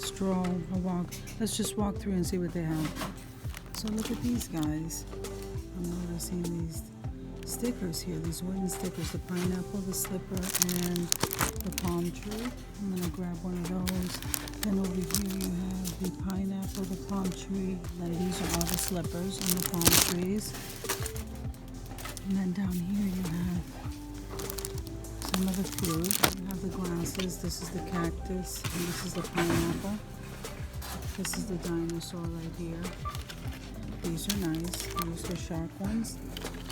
stroll, a walk. Let's just walk through and see what they have. So look at these guys. I'm noticing these stickers here, these wooden stickers, the pineapple, the slipper, and the palm tree. I'm gonna grab one of those. Then over here you have the pineapple, the palm tree, and these are all the slippers and the palm trees. And then down here you have some of the fruit. You have the glasses. This is the cactus, and this is the pineapple. This is the dinosaur right here. These are nice. These are shark ones.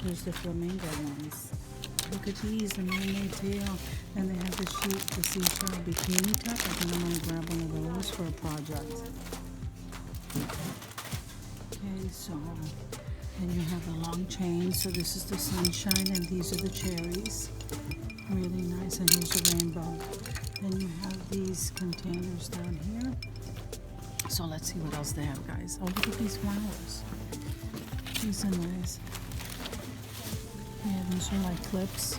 Here's the flamingo ones. Look at these, the mermaid tail. And they have the seashell bikini top. I think I'm gonna grab one of those for a project. Okay, so then you have the long chain. So this is the sunshine, and these are the cherries. Really nice. And here's the rainbow. Then you have these containers down here. So let's see what else they have, guys. Oh, look at these flowers. These are nice. Yeah, these are like clips.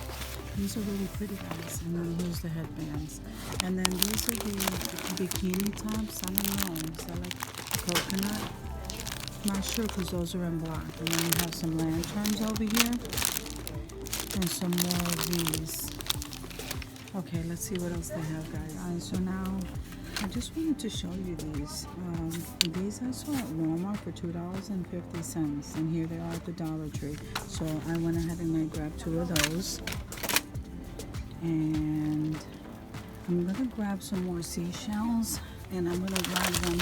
These are really pretty, guys. And then here's the headbands. And then these are the bikini tops. I don't know. Is that like coconut? Not sure, because those are in black. And then you have some lanterns over here. And some more of these. Okay, let's see what else they have, guys. Alright, so now I just wanted to show you these. These I saw at Walmart for $2.50, and here they are at the Dollar Tree. So I went ahead and I grabbed 2 of those. And I'm gonna grab some more seashells, and I'm gonna grab them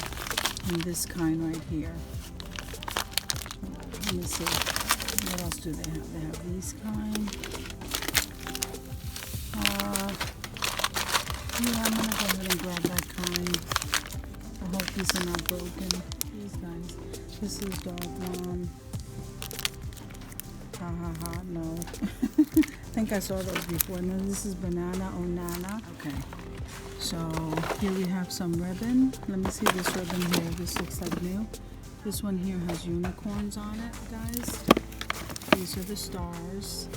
in this kind right here. Let me see. What else do they have? They have these kind. Yeah, I'm gonna go ahead and grab that kind. I hope these are not broken. These guys. This is dog one. Ha ha ha, no. I think I saw those before. And then this is banana or nana. Okay. So here we have some ribbon. Let me see this ribbon here. This looks like new. This one here has unicorns on it, guys. These are the stars.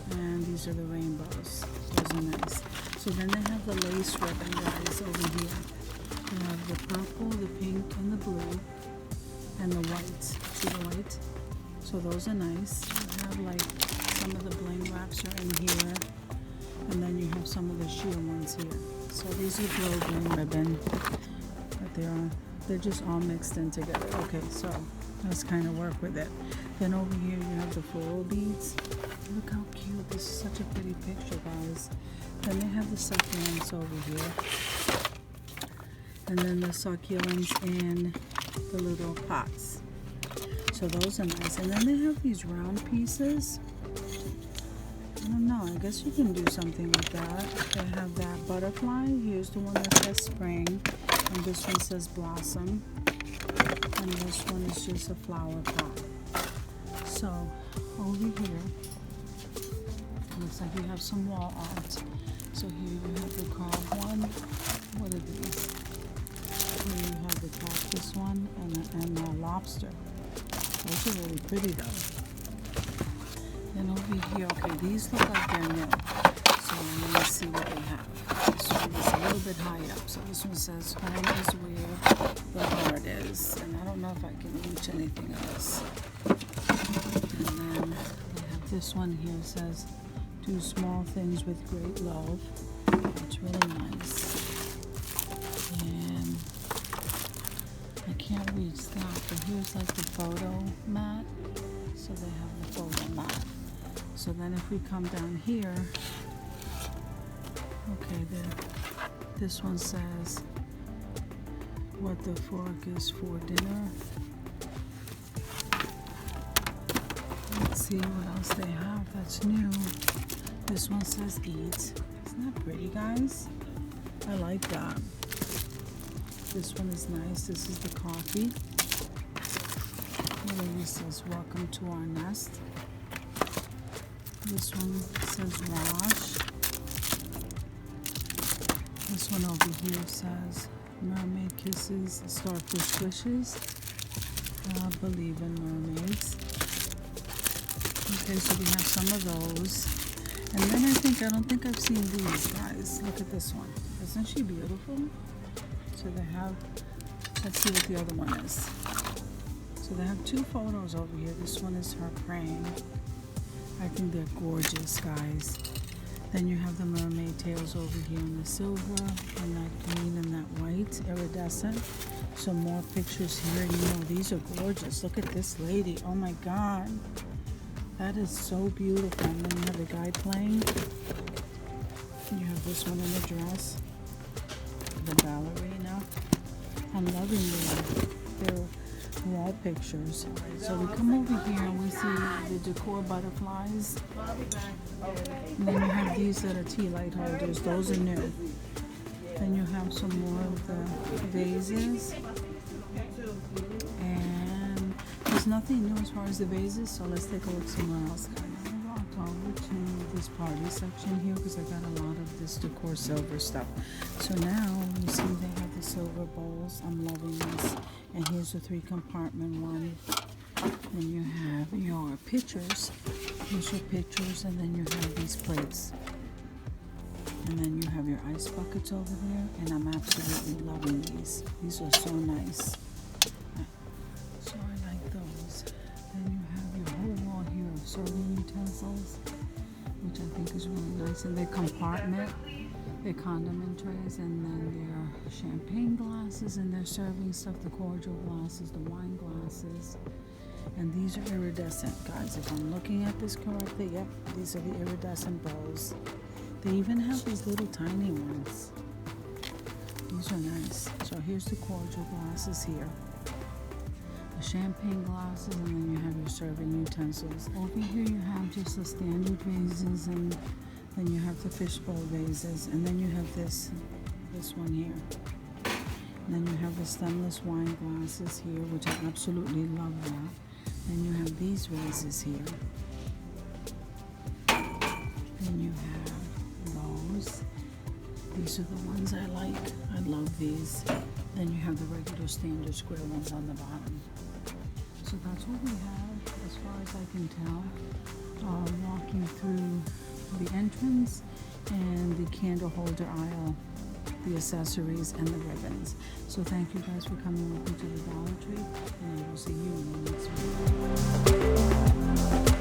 And these are the rainbows. Those are nice. So then they have the lace ribbon, guys, over here. They have the purple, the pink, and the blue, and the white. See the white? So those are nice. You have like some of the bling wraps are in here, and then you have some of the sheer ones here. So these are glow bling ribbon, but they're just all mixed in together. Okay, so let's kind of work with it. Then over here you have the floral beads. Look how cute. This is such a pretty picture, guys. Then they have the succulents over here. And then the succulents in the little pots. So those are nice. And then they have these round pieces. I don't know. I guess you can do something with that. They have that butterfly. Here's the one that says spring. And this one says blossom. And this one is just a flower pot. So over here, looks like you have some wall art. So here you have the carved one. What are these? Here you have the cactus one and a lobster. Those are really pretty though. Then over here, okay, these look like they're new. So let me see what they have. This one is a little bit high up. So this one says home is where the heart is. And I don't know if I can reach anything else. And then they have this one here. It says do small things with great love. It's really nice. And I can't reach that, but here's like the photo mat. So they have the photo mat. So then if we come down here, okay, this one says what the fork is for dinner. Let's see what else they have that's new. This one says eat. Isn't that pretty, guys? I like that. This one is nice. This is the coffee. The lady says welcome to our nest. This one says wash. This one over here says mermaid kisses, starfish wishes. I believe in mermaids. Okay, so we have some of those. And then I don't think I've seen these, guys. Look at this one. Isn't she beautiful? So they have, let's see what the other one is. So they have two photos over here. This one is her praying. I think they're gorgeous, guys. Then you have the mermaid tails over here in the silver and that green and that white iridescent. Some more pictures here. You know, these are gorgeous. Look at this lady. Oh my God. That is so beautiful. And then you have the guy playing. You have this one in the dress. The ballerina. I'm loving their wall pictures. So we come over here and we see the Decor butterflies. And then you have these that are tea light holders. Those are new. Then you have some more of the vases. And there's nothing new as far as the vases, so let's take a look somewhere else. I walked over to this party section here because I got a lot of this Decor silver stuff. So now you see they have the silver bowls. I'm loving this. And here's the 3-compartment one. Then you have your pictures. Here's your pictures, and then you have these plates. And then you have your ice buckets over there, and I'm absolutely loving these. These are so nice. So I like those. Then you have your whole wall here of serving utensils, which I think is really nice. And their compartment, their condiment trays, and then their champagne glasses, and their serving stuff, the cordial glasses, the wine glasses. And these are iridescent, guys. If I'm looking at this correctly, yep, these are the iridescent bowls. They even have these little tiny ones. These are nice. So here's the cordial glasses here. The champagne glasses, and then you have your serving utensils. Over here you have just the standard vases, and then you have the fishbowl vases, and then you have this one here. And then you have the stemless wine glasses here, which I absolutely love that. Then you have these vases here. Then you have those. These are the ones I like. I love these. Then you have the regular standard square ones on the bottom. So that's what we have as far as I can tell. Walking through the entrance and the candle holder aisle, the accessories, and the ribbons. So thank you guys for coming with me to the Dollar Tree, and I will see you in the next video.